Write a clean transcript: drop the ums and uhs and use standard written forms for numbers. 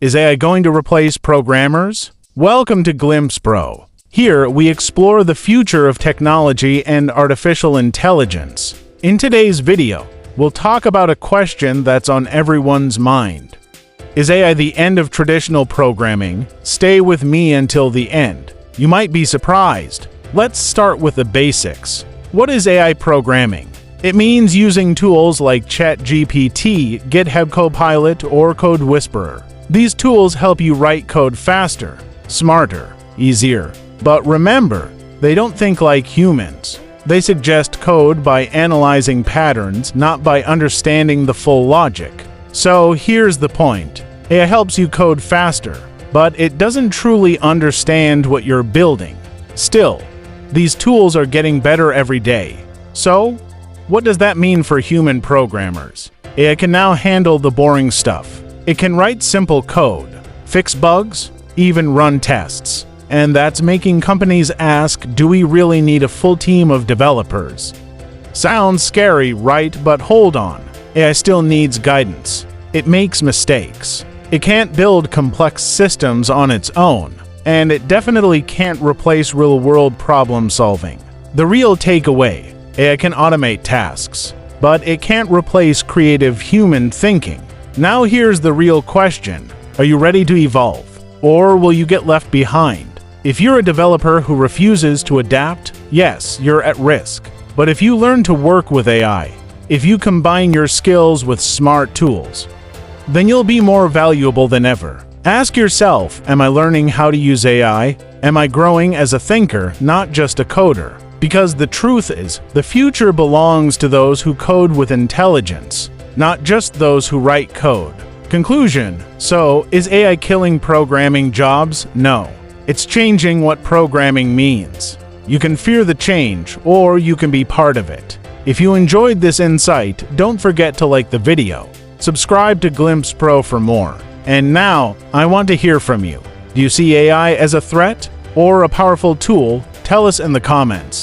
Is AI going to replace programmers? Welcome to Glimpse Pro. Here, we explore the future of technology and artificial intelligence. In today's video, we'll talk about a question that's on everyone's mind. Is AI the end of traditional programming? Stay with me until the end. You might be surprised. Let's start with the basics. What is AI programming? It means using tools like ChatGPT, GitHub Copilot, or CodeWhisperer. These tools help you write code faster, smarter, easier. But remember, they don't think like humans. They suggest code by analyzing patterns, not by understanding the full logic. So here's the point. AI helps you code faster, but it doesn't truly understand what you're building. Still, these tools are getting better every day. So, what does that mean for human programmers? AI can now handle the boring stuff. It can write simple code, fix bugs, even run tests. And that's making companies ask, do we really need a full team of developers? Sounds scary, right? But hold on. AI still needs guidance. It makes mistakes. It can't build complex systems on its own. And it definitely can't replace real-world problem solving. The real takeaway: AI can automate tasks, but it can't replace creative human thinking. Now here's the real question. Are you ready to evolve? Or will you get left behind? If you're a developer who refuses to adapt, yes, you're at risk. But if you learn to work with AI, if you combine your skills with smart tools, then you'll be more valuable than ever. Ask yourself, am I learning how to use AI? Am I growing as a thinker, not just a coder? Because the truth is, the future belongs to those who code with intelligence, not just those who write code. Conclusion: so, is AI killing programming jobs? No. It's changing what programming means. You can fear the change, or you can be part of it. If you enjoyed this insight, don't forget to like the video. Subscribe to Glimpse Pro for more. And now, I want to hear from you. Do you see AI as a threat or a powerful tool? Tell us in the comments.